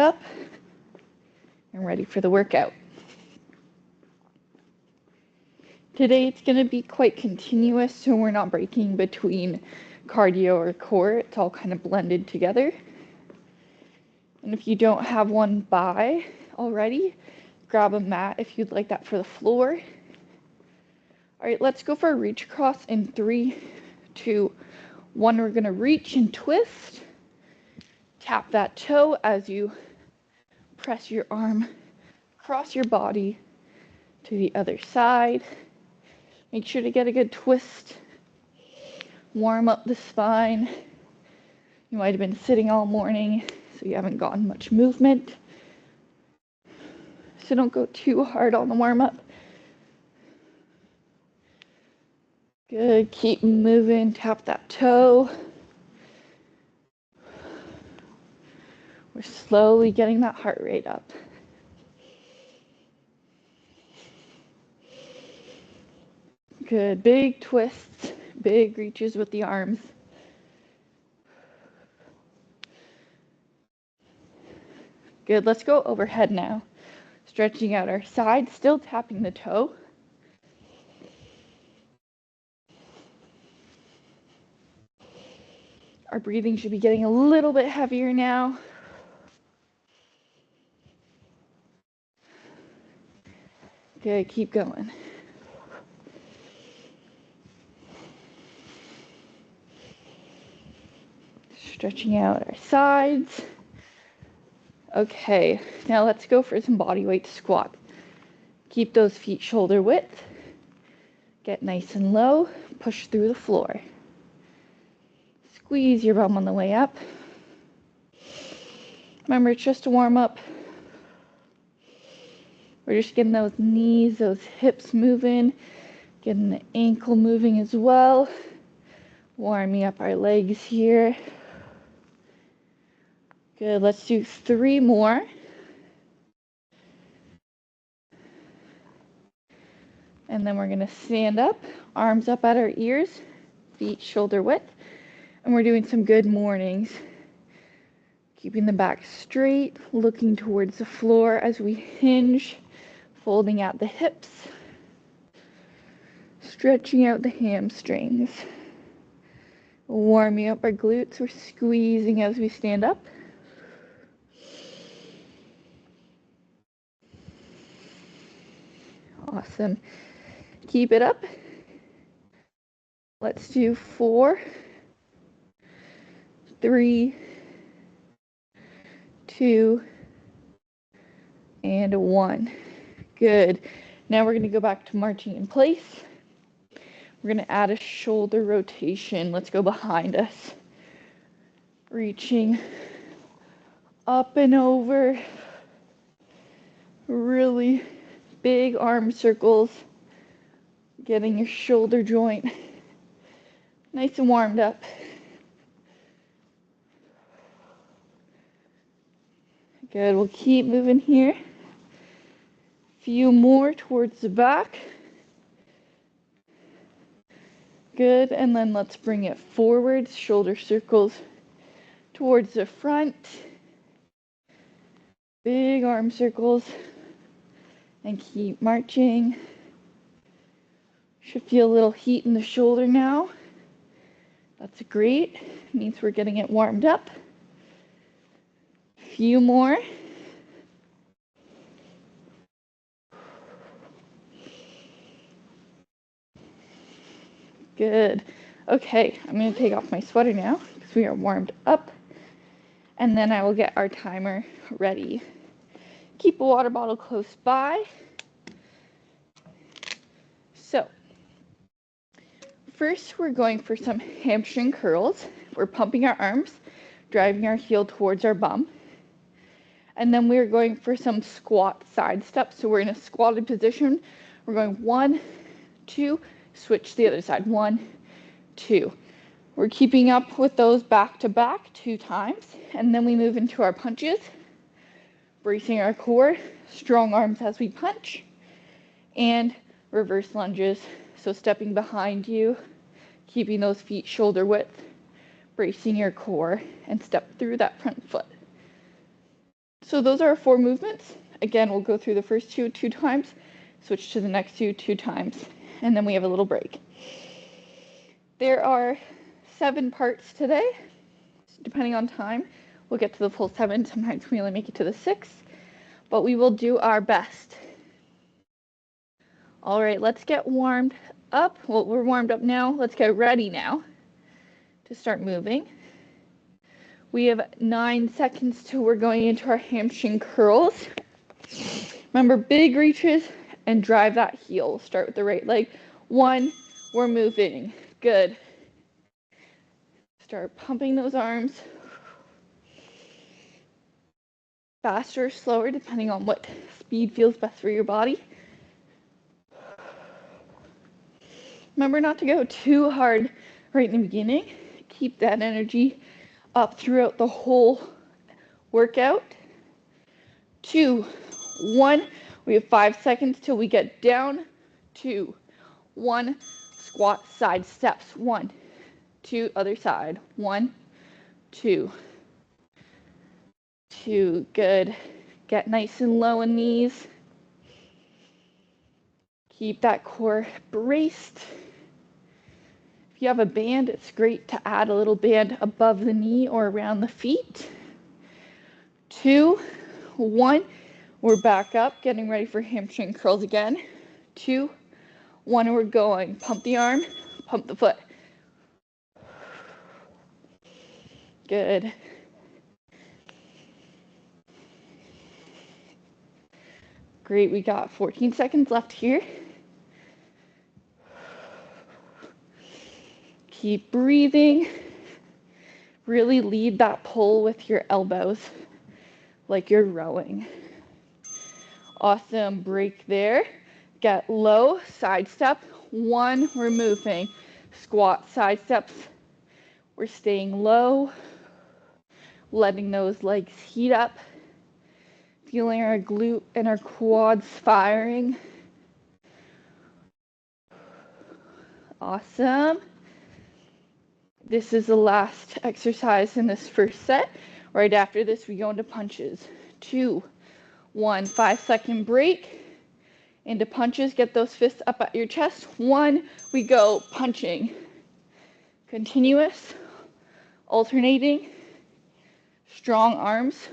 up and ready for the workout. Today it's going to be quite continuous, so we're not breaking between cardio or core. It's all kind of blended together. And if you don't have one by already, grab a mat if you'd like that for the floor. All right, let's go for a reach across in 3, 2, 1. We're going to reach and twist. Tap that toe as you press your arm across your body to the other side. Make sure to get a good twist. Warm up the spine. You might have been sitting all morning, so you haven't gotten much movement. So don't go too hard on the warm up. Good, keep moving, tap that toe. We're slowly getting that heart rate up. Good, big twists, big reaches with the arms. Good, let's go overhead now. Stretching out our side, still tapping the toe. Our breathing should be getting a little bit heavier now. Good, keep going. Stretching out our sides. Okay, now let's go for some body weight squat. Keep those feet shoulder width. Get nice and low. Push through the floor. Squeeze your bum on the way up. Remember, it's just a warm up. We're just getting those knees, those hips moving, getting the ankle moving as well. Warming up our legs here. Good, let's do 3 more. And then we're gonna stand up, arms up at our ears, feet shoulder width. And we're doing some good mornings. Keeping the back straight, looking towards the floor as we hinge, folding out the hips, stretching out the hamstrings. Warming up our glutes, we're squeezing as we stand up. Awesome. Keep it up. Let's do 4, 3, 2, and 1. Good. Now we're going to go back to marching in place. We're going to add a shoulder rotation. Let's go behind us. Reaching up and over. Really big arm circles. Getting your shoulder joint nice and warmed up. Good, we'll keep moving here. Few more towards the back. Good, and then let's bring it forward, shoulder circles towards the front. Big arm circles. And keep marching. Should feel a little heat in the shoulder now. That's great. Means we're getting it warmed up. Few more. Good. Okay, I'm going to take off my sweater now because we are warmed up. And then I will get our timer ready. Keep a water bottle close by. So, first we're going for some hamstring curls. We're pumping our arms, driving our heel towards our bum. And then we're going for some squat side steps. So we're in a squatted position. We're going 1, 2, switch to the other side. 1, 2. We're keeping up with those back to back 2 times. And then we move into our punches. Bracing our core, strong arms as we punch, and reverse lunges. So stepping behind you, keeping those feet shoulder width, bracing your core, and step through that front foot. So those are our 4 movements. Again, we'll go through the first two times, switch to the next two times, and then we have a little break. There are 7 parts today. Depending on time, we'll get to the full 7. Sometimes we only make it to the 6, but we will do our best. All right, let's get warmed up. Well, we're warmed up now. Let's get ready now to start moving. We have 9 seconds till we're going into our hamstring curls. Remember, big reaches and drive that heel. Start with the right leg. 1, we're moving. Good. Start pumping those arms. Faster or slower, depending on what speed feels best for your body. Remember not to go too hard right in the beginning. Keep that energy up throughout the whole workout. 2, 1. We have 5 seconds till we get down. 2, 1. Squat side steps. 1, 2. Other side. 1, 2. 2. Good. Get nice and low in knees. Keep that core braced. If you have a band, it's great to add a little band above the knee or around the feet. 2, 1. We're back up, getting ready for hamstring curls again. 2, 1. We're going. Pump the arm, pump the foot. Good. Great, we got 14 seconds left here. Keep breathing. Really lead that pull with your elbows like you're rowing. Awesome, break there. Get low, side step. 1, we're moving. Squat, side steps. We're staying low, letting those legs heat up. Feeling our glute and our quads firing. Awesome. This is the last exercise in this first set. Right after this, we go into punches. 2, 1. 5-second break. Into punches. Get those fists up at your chest. 1, we go punching. Continuous, alternating, strong arms.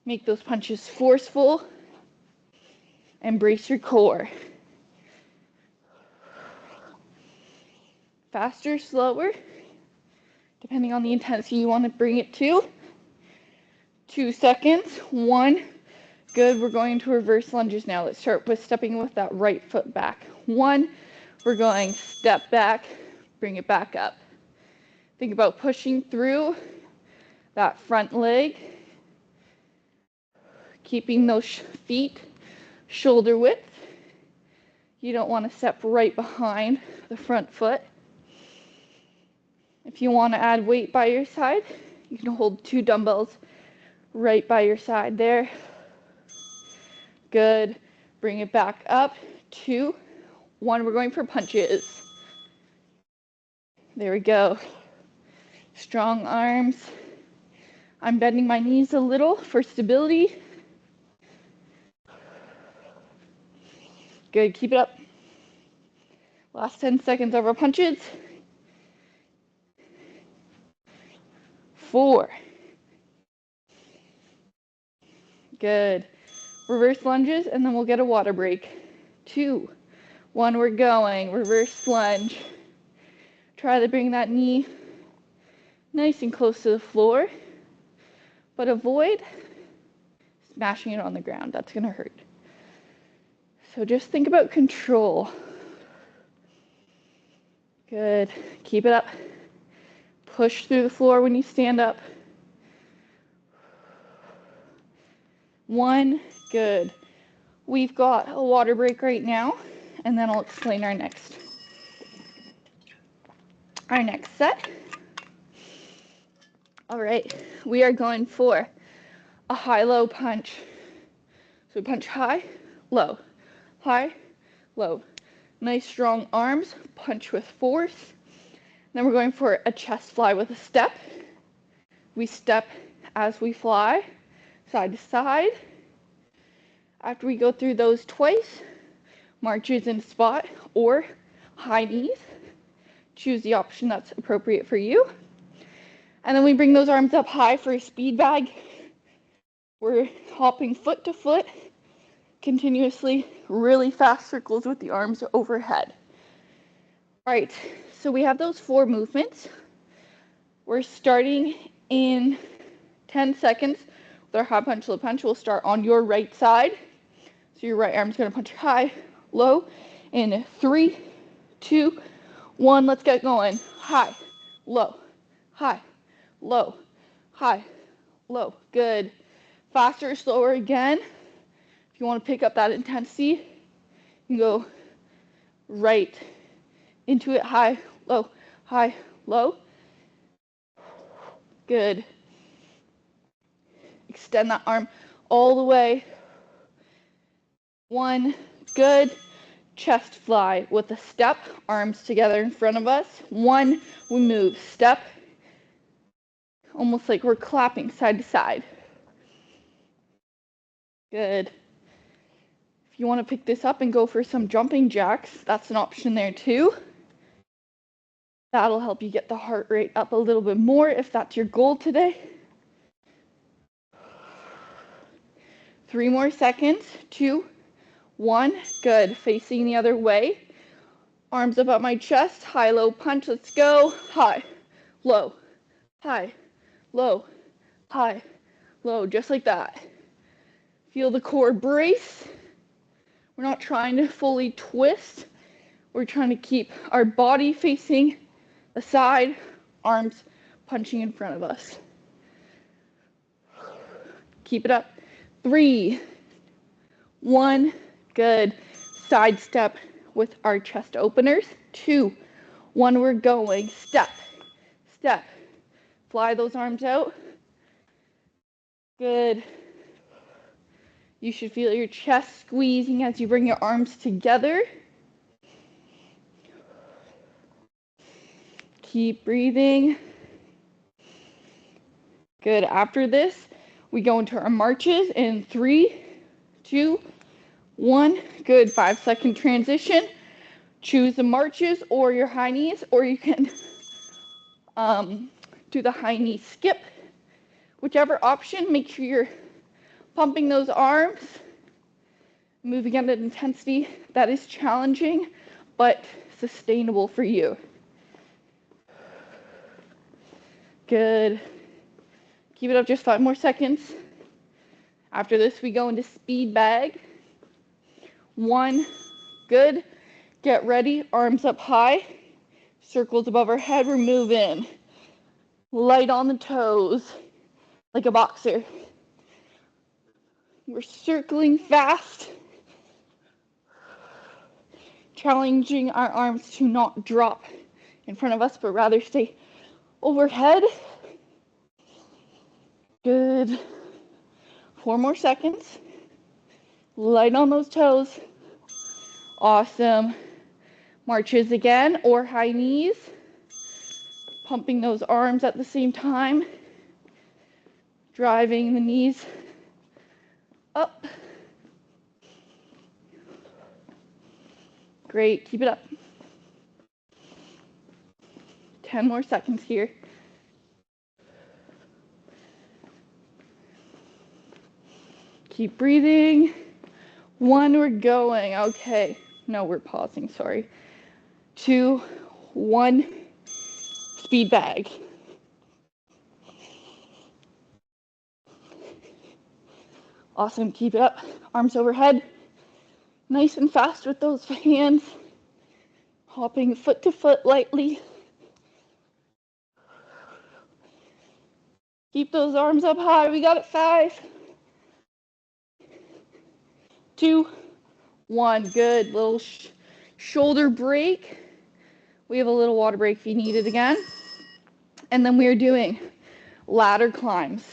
Make those punches forceful. Embrace your core. Faster, slower, depending on the intensity you want to bring it to. 2 seconds. 1. Good. We're going to reverse lunges now. Let's start with stepping with that right foot back. 1. We're going step back, bring it back up. Think about pushing through that front leg. Keeping those feet shoulder width. You don't want to step right behind the front foot. If you want to add weight by your side, you can hold 2 dumbbells right by your side there. Good. Bring it back up. 2, 1. We're going for punches. There we go. Strong arms. I'm bending my knees a little for stability. Good. Keep it up. Last 10 seconds of our punches. 4. Good. Reverse lunges, and then we'll get a water break. 2, 1. We're going. Reverse lunge. Try to bring that knee nice and close to the floor, but avoid smashing it on the ground. That's going to hurt. So just think about control. Good. Keep it up. Push through the floor when you stand up. 1. Good. We've got a water break right now, and then I'll explain our next set. All right, we are going for a high-low punch. So we punch high, low, high, low. Nice strong arms, punch with force. Then we're going for a chest fly with a step. We step as we fly. side to side. After we go through those twice, marches in spot or high knees. Choose the option that's appropriate for you. And then we bring those arms up high for a speed bag. We're hopping foot to foot, continuously, really fast circles with the arms overhead. All right, so we have those 4 movements. We're starting in 10 seconds with our high punch, low punch. We'll start on your right side. So your right arm's gonna punch high, low, in 3, 2, 1, let's get going. High, low, high, low, high, low. Good. Faster or slower again. If you want to pick up that intensity, you can go right into it. High, low, high, low. Good. Extend that arm all the way. 1, good. Chest fly with a step, arms together in front of us. 1, we move, step, almost like we're clapping side to side. Good. If you want to pick this up and go for some jumping jacks, that's an option there too. That'll help you get the heart rate up a little bit more if that's your goal today. 3 more seconds, 2, 1, good. Facing the other way. Arms up at my chest, high, low punch, let's go. High, low, high, low, high, low, just like that. Feel the core brace. We're not trying to fully twist. We're trying to keep our body facing the side, arms punching in front of us. Keep it up. 3, 1, good. Side step with our chest openers. 2, 1, we're going. Step, step. Fly those arms out. Good. You should feel your chest squeezing as you bring your arms together. Keep breathing. Good. After this, we go into our marches in 3, 2, 1. Good. 5-second transition. Choose the marches or your high knees, or you can do the high knee skip. Whichever option, make sure you're pumping those arms, moving at an intensity that is challenging, but sustainable for you. Good. Keep it up just 5 more seconds. After this, we go into speed bag. 1, good. Get ready, arms up high, circles above our head, we're moving. Light on the toes, like a boxer. We're circling fast, challenging our arms to not drop in front of us, but rather stay overhead. Good. 4 more seconds. Light on those toes. Awesome. Marches again, or high knees. Pumping those arms at the same time. Driving the knees up. Great, keep it up. 10 more seconds here. Keep breathing. 1, we're going. Okay. No, we're pausing, sorry. 2, 1, speed bag. Awesome, keep it up. Arms overhead. Nice and fast with those hands. Hopping foot to foot lightly. Keep those arms up high. We got it. 5, 2, 1. Good. Little shoulder break. We have a little water break if you need it again. And then we are doing ladder climbs.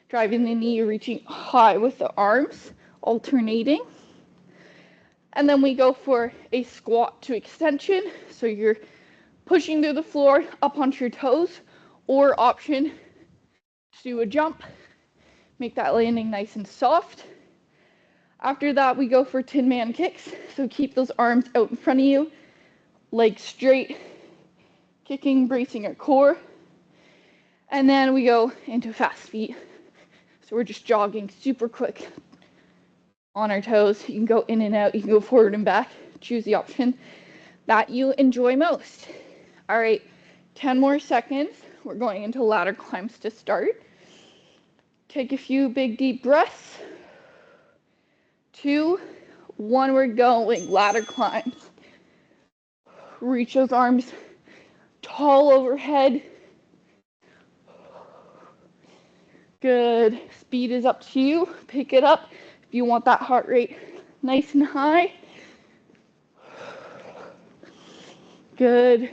Driving the knee, reaching high with the arms, alternating. And then we go for a squat to extension. So you're pushing through the floor up onto your toes, or option, do a jump, Make that landing nice and soft. After that, we go for Tin Man kicks. So keep those arms out in front of you, legs straight, kicking, bracing your core. And then we go into fast feet. So we're just jogging super quick on our toes. You can go in and out, you can go forward and back. Choose the option that you enjoy most. All right, 10 more seconds. We're going into ladder climbs to start. Take a few big deep breaths. 2, 1, we're going. Ladder climbs. Reach those arms tall overhead. Good. Speed is up to you. Pick it up if you want that heart rate nice and high. Good.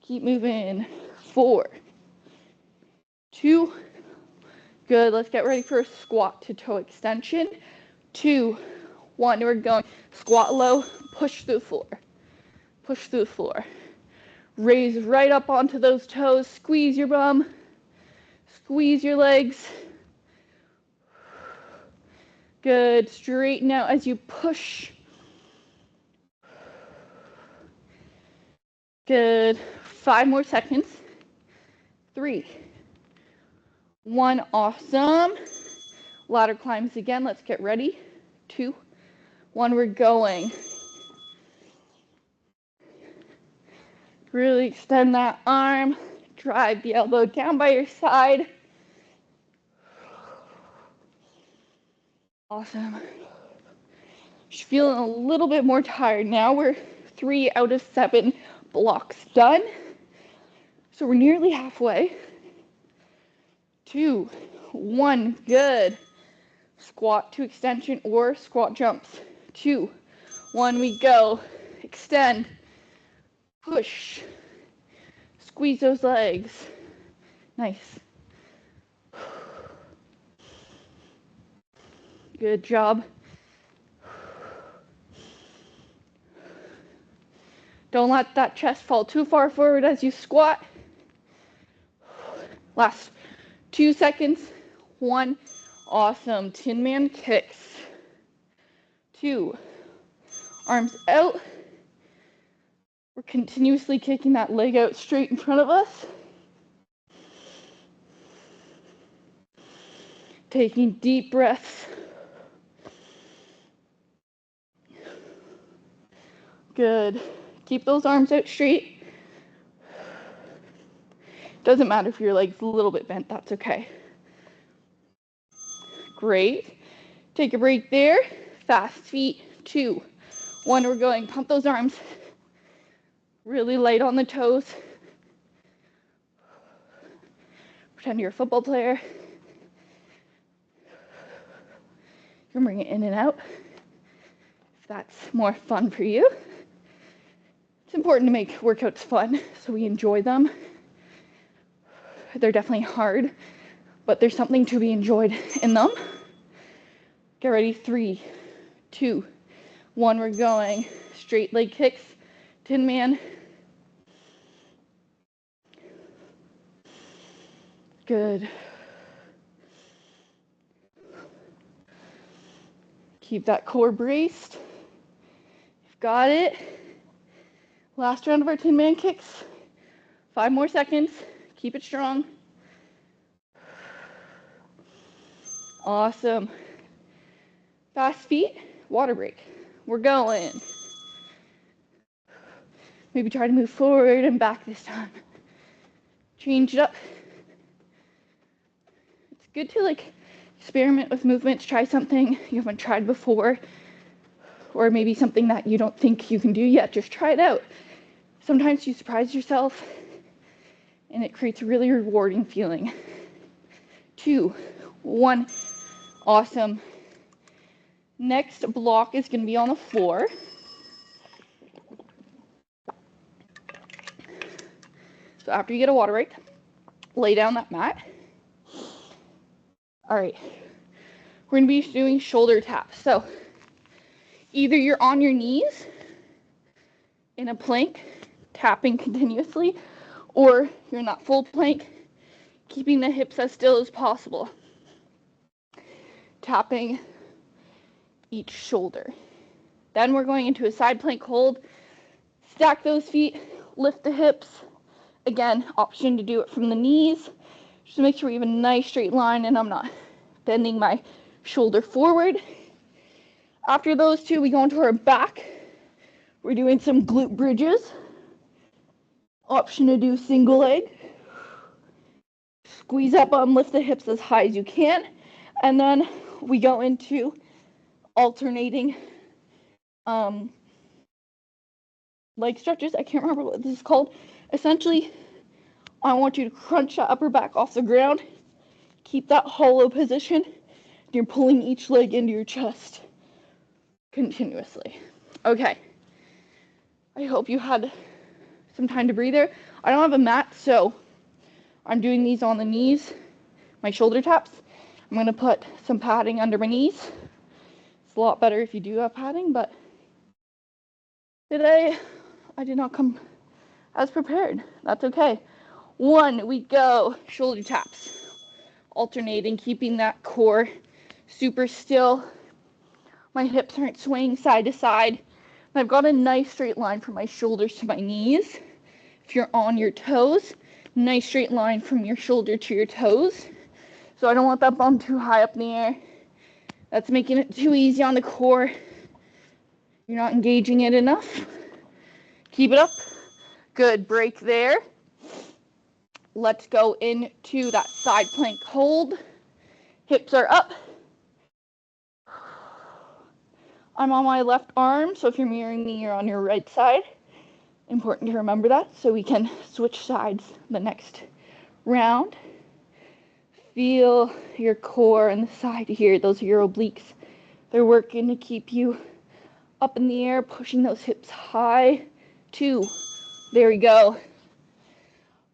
Keep moving. 4, 2, good. Let's get ready for a squat to toe extension. 2, 1, we're going. Squat low, push through the floor. Push through the floor. Raise right up onto those toes. Squeeze your bum. Squeeze your legs. Good. Straighten out as you push. Good. 5 more seconds. 3, 1, awesome. Ladder climbs again. Let's get ready. 2, 1, we're going. Really extend that arm. Drive the elbow down by your side. Awesome. Just feeling a little bit more tired now. We're 3 out of 7 blocks done. So we're nearly halfway. 2, 1, good. Squat to extension or squat jumps. 2, 1, we go. Extend. Push. Squeeze those legs. Nice. Good job. Don't let that chest fall too far forward as you squat. Last 2 seconds. 1, awesome. Tin Man kicks. 2, arms out. We're continuously kicking that leg out straight in front of us. Taking deep breaths. Good. Keep those arms out straight. Doesn't matter if your leg's a little bit bent, that's okay. Great. Take a break there. Fast feet. 2, 1, we're going. Pump those arms. Really light on the toes. Pretend you're a football player. You can bring it in and out if that's more fun for you. It's important to make workouts fun so we enjoy them. They're definitely hard, but there's something to be enjoyed in them. Get ready. 3, 2, 1, we're going. Straight leg kicks. Tin Man. Good. Keep that core braced. You've got it. Last round of our Tin Man kicks. 5 more seconds. Keep it strong. Awesome. Fast feet, water break. We're going. Maybe try to move forward and back this time. Change it up. It's good to experiment with movements, try something you haven't tried before, or maybe something that you don't think you can do yet. Just try it out. Sometimes you surprise yourself and it creates a really rewarding feeling. 2, 1, awesome. Next block is going to be on the floor. So after you get a water break, lay down that mat. All right, we're going to be doing shoulder taps. So either you're on your knees in a plank, tapping continuously, or you're in that full plank, keeping the hips as still as possible. tapping each shoulder. Then we're going into a side plank hold. Stack those feet, lift the hips. Again, option to do it from the knees. Just make sure we have a nice straight line and I'm not bending my shoulder forward. After those two, we go into our back. We're doing some glute bridges. Option to do single leg. Squeeze that bum, lift the hips as high as you can. And then we go into alternating leg stretches. I can't remember what this is called. Essentially, I want you to crunch that upper back off the ground. Keep that hollow position. You're pulling each leg into your chest continuously. Okay. I hope you had some time to breathe there. I don't have a mat, so I'm doing these on the knees, my shoulder taps. I'm going to put some padding under my knees. It's a lot better if you do have padding, but today I did not come as prepared. That's okay. 1, we go shoulder taps, alternating, keeping that core super still. My hips aren't swaying side to side. And I've got a nice straight line from my shoulders to my knees. If you're on your toes, nice straight line from your shoulder to your toes. So I don't want that bum too high up in the air. That's making it too easy on the core. You're not engaging it enough. Keep it up. Good, break there. Let's go into that side plank hold. Hips are up. I'm on my left arm, so if you're mirroring me, you're on your right side. Important to remember that, so we can switch sides the next round. Feel your core and the side here. Those are your obliques. They're working to keep you up in the air, pushing those hips high. 2. There we go.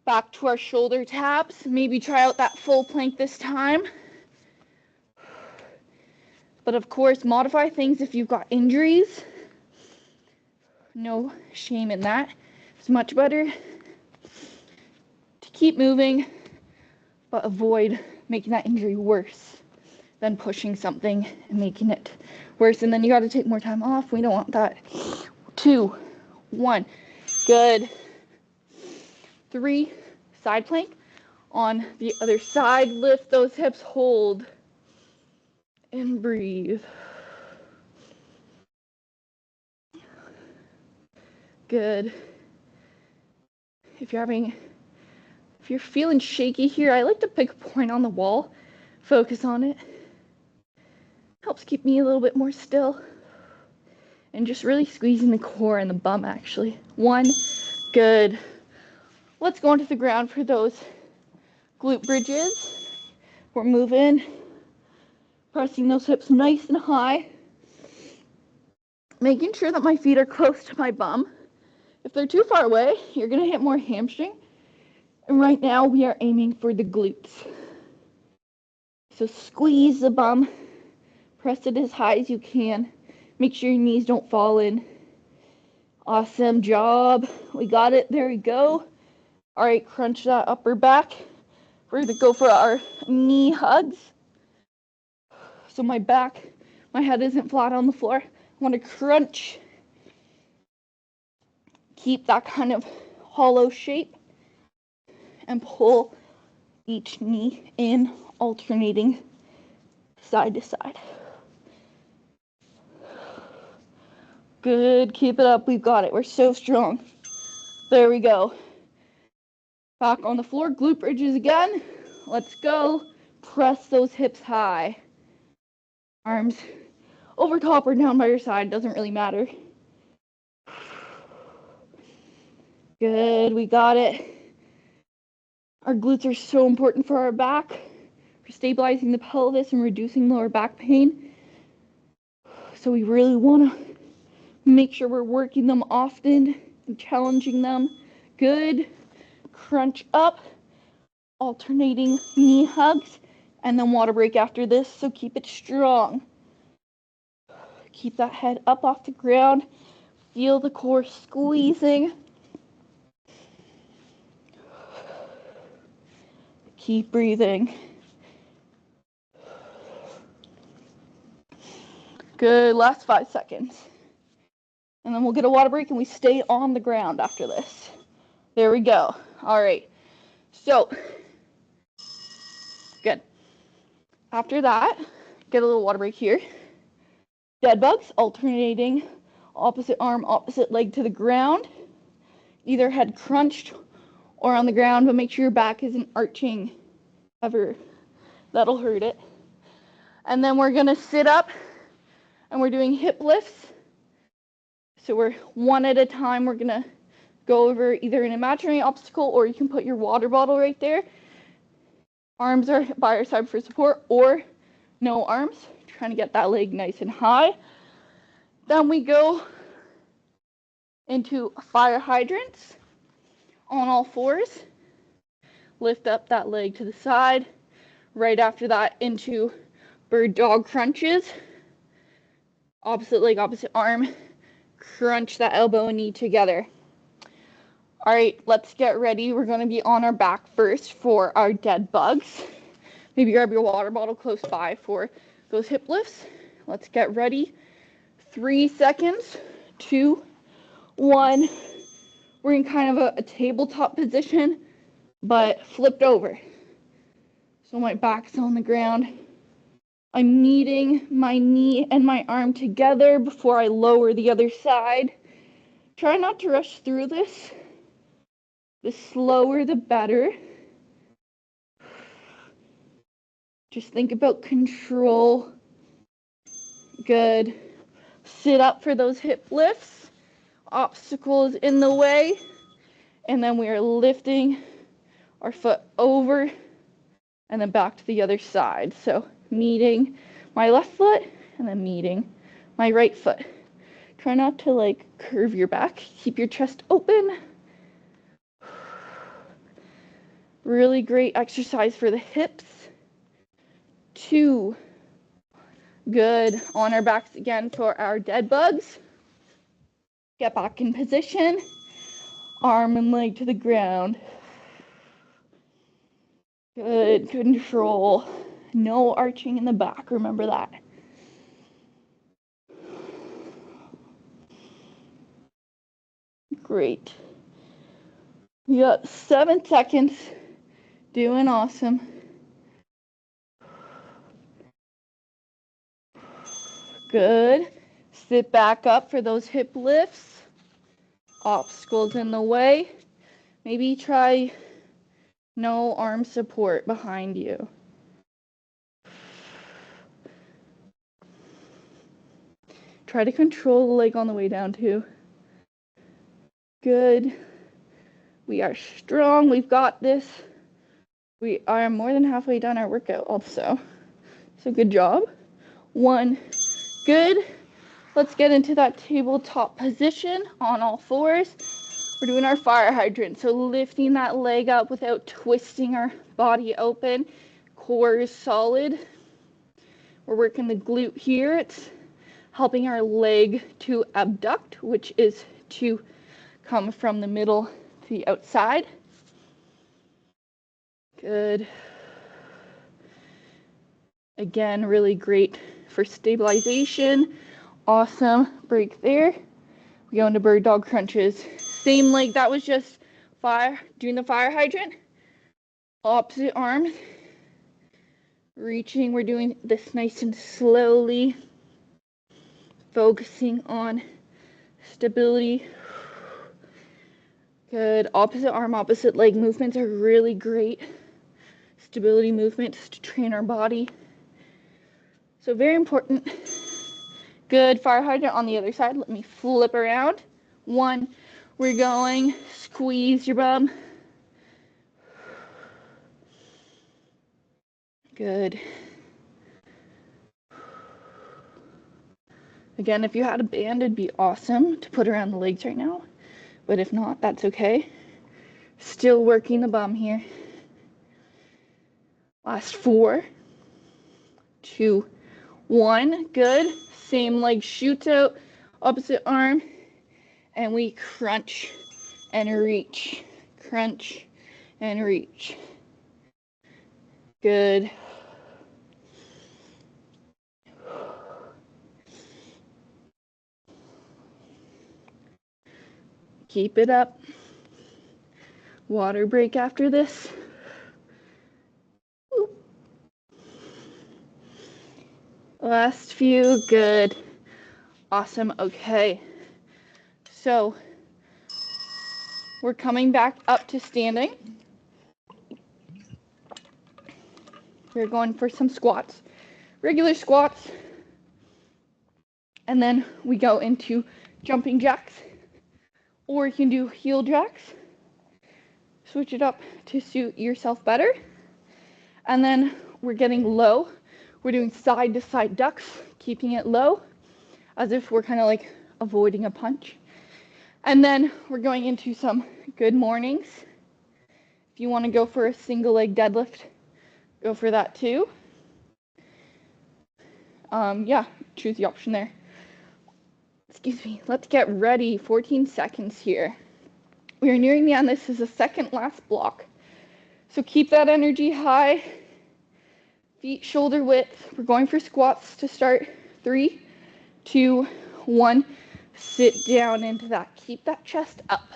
Back to our shoulder taps. Maybe try out that full plank this time. But of course, modify things if you've got injuries. No shame in that. It's much better to keep moving, but avoid making that injury worse than pushing something and making it worse. And then you got to take more time off. We don't want that. 2, 1. Good. 3, side plank. On the other side, lift those hips, hold, and breathe. Good. If you're feeling shaky here, I like to pick a point on the wall, focus on it. Helps keep me a little bit more still. And just really squeezing the core and the bum, actually. 1, good. Let's go onto the ground for those glute bridges. We're moving, pressing those hips nice and high. Making sure that my feet are close to my bum. If they're too far away, you're going to hit more hamstring. And right now, we are aiming for the glutes. So squeeze the bum. Press it as high as you can. Make sure your knees don't fall in. Awesome job. We got it. There we go. All right, crunch that upper back. We're going to go for our knee hugs. So my head isn't flat on the floor. I want to crunch. Keep that kind of hollow shape. And pull each knee in, alternating side to side. Good, keep it up, we've got it, we're so strong. There we go. Back on the floor, glute bridges again. Let's go. Press those hips high. Arms over top or down by your side, doesn't really matter. Good, we got it. Our glutes are so important for our back, for stabilizing the pelvis and reducing lower back pain. So we really want to make sure we're working them often and challenging them. Good. Crunch up, alternating knee hugs, and then water break after this, so keep it strong. Keep that head up off the ground. Feel the core squeezing. Keep breathing. Good, last 5 seconds. And then we'll get a water break and we stay on the ground after this. There we go. All right. So, good. After that, get a little water break here. Dead bugs, alternating opposite arm, opposite leg to the ground. Either head crunched or on the ground, but make sure your back isn't arching ever. That'll hurt it. And then we're gonna sit up and we're doing hip lifts. So we're one at a time. We're gonna go over either an imaginary obstacle or you can put your water bottle right there. Arms are by our side for support or no arms. Trying to get that leg nice and high. Then we go into fire hydrants on all fours. Lift up that leg to the side. Right after that into bird dog crunches. Opposite leg, opposite arm. Crunch that elbow and knee together. All right, let's get ready. We're going to be on our back first for our dead bugs. Maybe grab your water bottle close by for those hip lifts. Let's get ready. 3 seconds, 2, 1. We're in kind of a tabletop position, but flipped over. So my back's on the ground. I'm kneading my knee and my arm together before I lower the other side. Try not to rush through this. The slower, the better. Just think about control. Good. Sit up for those hip lifts. Obstacles in the way. And then we are lifting our foot over and then back to the other side. So meeting my left foot and then meeting my right foot. Try not to curve your back. Keep your chest open. Really great exercise for the hips. 2. Good. On our backs again for our dead bugs. Get back in position. Arm and leg to the ground. Good control. No arching in the back. Remember that. Great. We got 7 seconds. Doing awesome. Good. Sit back up for those hip lifts. Obstacles in the way. Maybe try no arm support behind you. Try to control the leg on the way down too. Good. We are strong. We've got this. We are more than halfway done our workout also. So good job. 1. Good. Let's get into that tabletop position on all fours. We're doing our fire hydrant. So lifting that leg up without twisting our body open. Core is solid. We're working the glute here. It's helping our leg to abduct, which is to come from the middle to the outside. Good. Again, really great for stabilization. Awesome. Break there. We go into bird dog crunches. Same leg, that was just doing the fire hydrant. Opposite arm. Reaching, we're doing this nice and slowly. Focusing on stability. Good. Opposite arm, opposite leg movements are really great. Stability movements to train our body. So very important. Good. Fire hydrant on the other side. Let me flip around. 1. We're going. Squeeze your bum. Good. Again, if you had a band, it'd be awesome to put around the legs right now. But if not, that's okay. Still working the bum here. Last 4, 2, 1. Good. Same leg shoots out, opposite arm, and we crunch and reach. Crunch and reach. Good. Keep it up. Water break after this. Last few, good. Awesome, okay. So we're coming back up to standing. We're going for some squats, regular squats. And then we go into jumping jacks, or you can do heel jacks. Switch it up to suit yourself better. And then we're getting low. We're doing side to side ducks, keeping it low, as if we're kind of like avoiding a punch. And then we're going into some good mornings. If you want to go for a single leg deadlift, go for that too. Yeah, choose the option there. Excuse me, let's get ready. 14 seconds here. We are nearing the end. This is the second last block. So keep that energy high. Feet shoulder width. We're going for squats to start. 3, 2, 1. Sit down into that. Keep that chest up.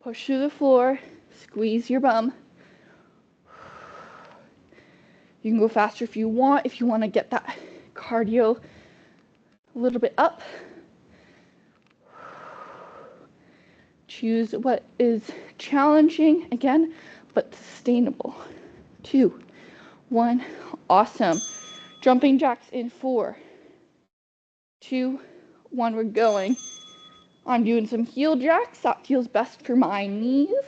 Push through the floor. Squeeze your bum. You can go faster if you want to get that cardio a little bit up. Choose what is challenging, again, but sustainable. 2, 1, awesome. Jumping jacks in 4, 2, 1, we're going. I'm doing some heel jacks. That feels best for my knees.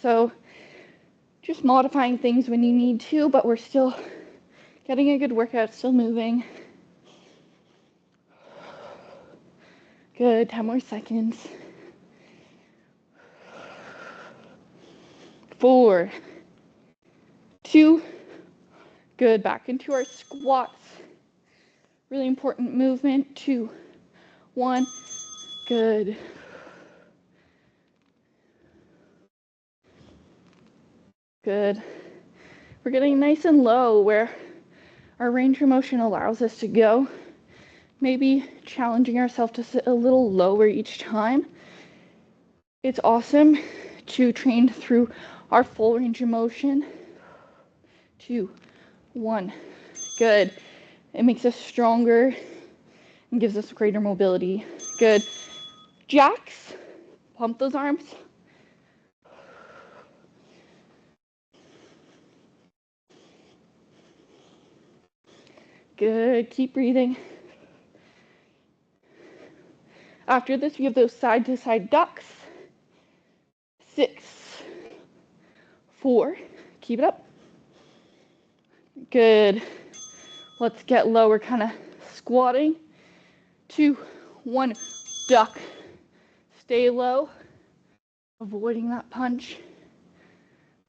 So just modifying things when you need to, but we're still getting a good workout, still moving. Good, 10 more seconds. 4, 2, good, back into our squats. Really important movement. 2, 1, good. Good. We're getting nice and low where our range of motion allows us to go. Maybe challenging ourselves to sit a little lower each time. It's awesome to train through our full range of motion. 2, 1, good. It makes us stronger and gives us greater mobility. Good. Jacks, pump those arms. Good, keep breathing. After this, we have those side to side ducks. 6, 4, keep it up. Good. Let's get low. We're kind of squatting. 2, 1, duck. Stay low, avoiding that punch.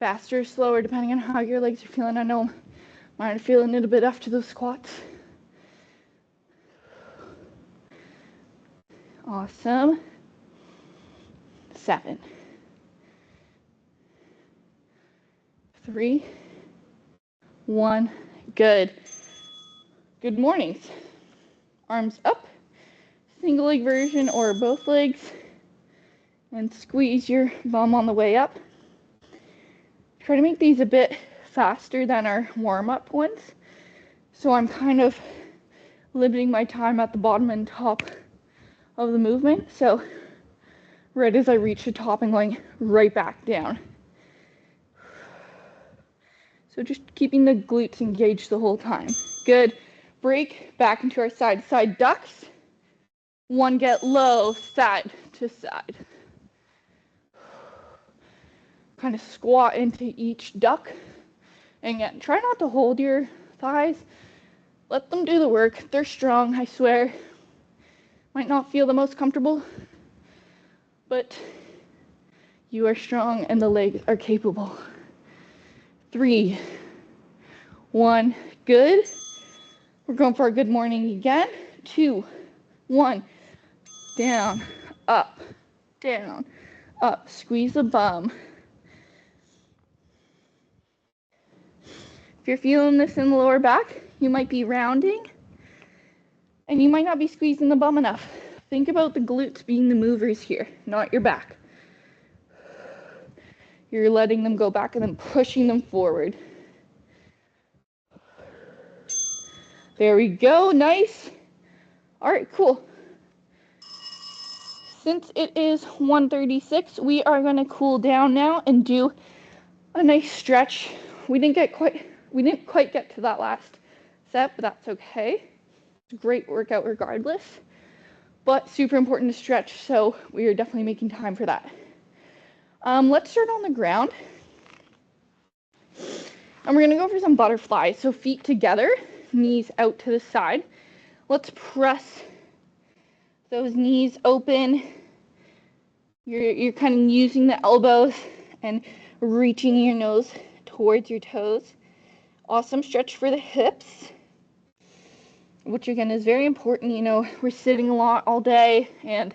Faster, slower, depending on how your legs are feeling. I know mine are feeling it a bit after those squats. Awesome. 7, 3, 1, good. Good mornings. Arms up, single leg version or both legs, and squeeze your bum on the way up. Try to make these a bit faster than our warm-up ones. So I'm kind of limiting my time at the bottom and top of the movement. So right as I reach the top, I'm going right back down. So just keeping the glutes engaged the whole time. Good. Break back into our side-to-side ducks. 1, get low, side to side. Kind of squat into each duck. And again, try not to hold your thighs. Let them do the work. They're strong, I swear. Might not feel the most comfortable, but you are strong and the legs are capable. 3, 1, good. We're going for a good morning again. 2, 1, down, up, squeeze the bum. If you're feeling this in the lower back, you might be rounding, and you might not be squeezing the bum enough. think about the glutes being the movers here, not your back. You're letting them go back and then pushing them forward. There we go, nice. All right, cool. Since it is 1:36, we are gonna cool down now and do a nice stretch. We didn't quite get to that last set, but that's okay. It's a great workout regardless, but super important to stretch, so we are definitely making time for that. Let's start on the ground. And we're gonna go for some butterflies. So feet together, knees out to the side. Let's press those knees open. You're kind of using the elbows and reaching your nose towards your toes. Awesome stretch for the hips, which again is very important. You know, we're sitting a lot all day and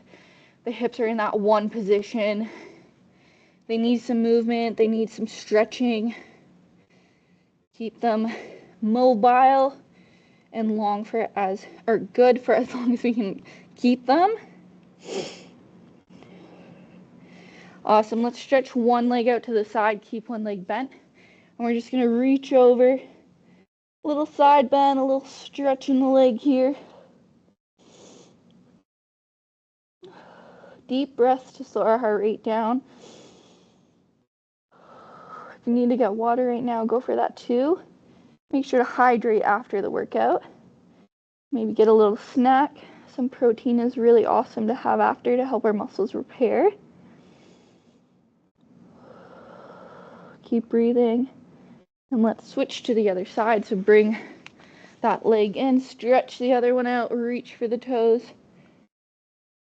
the hips are in that one position. They need some movement, they need some stretching. Keep them mobile and good for as long as we can keep them. Awesome. Let's stretch one leg out to the side, keep one leg bent. And we're just going to reach over. A little side bend, a little stretch in the leg here. Deep breaths to slow our heart rate down. If you need to get water right now, go for that too. Make sure to hydrate after the workout. Maybe get a little snack. Some protein is really awesome to have after to help our muscles repair. Keep breathing. And let's switch to the other side. So bring that leg in, stretch the other one out, reach for the toes.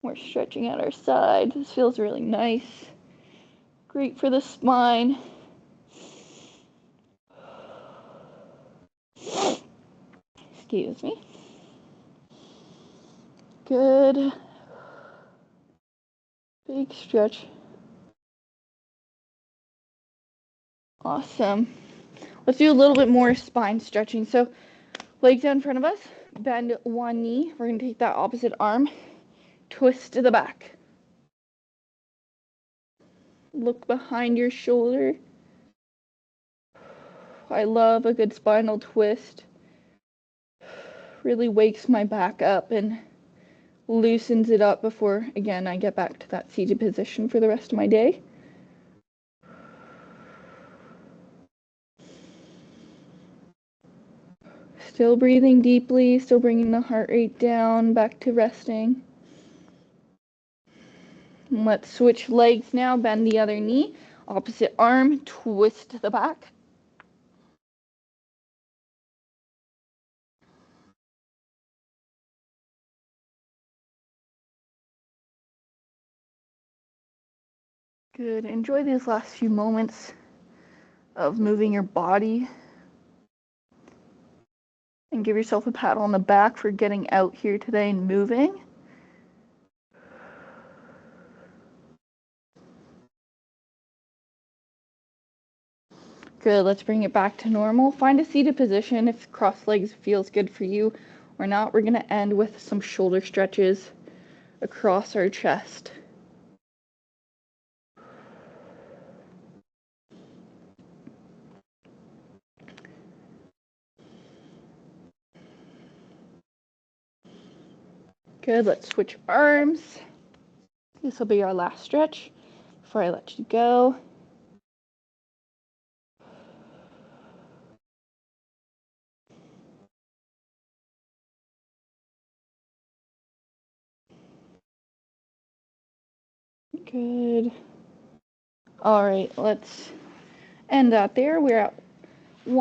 We're stretching out our side. This feels really nice. Great for the spine. Excuse me. Good. Big stretch. Awesome. Let's do a little bit more spine stretching. So legs out in front of us, bend one knee. We're going to take that opposite arm, twist to the back. Look behind your shoulder. I love a good spinal twist. Really wakes my back up and loosens it up before, again, I get back to that seated position for the rest of my day. Still breathing deeply, still bringing the heart rate down, back to resting. And let's switch legs now, bend the other knee, opposite arm, twist to the back. Good. Enjoy these last few moments of moving your body. And give yourself a pat on the back for getting out here today and moving. Good. Let's bring it back to normal. Find a seated position if cross legs feels good for you or not. We're going to end with some shoulder stretches across our chest. Good, let's switch arms. This will be our last stretch before I let you go. Good. All right, let's end that there. We're at 1.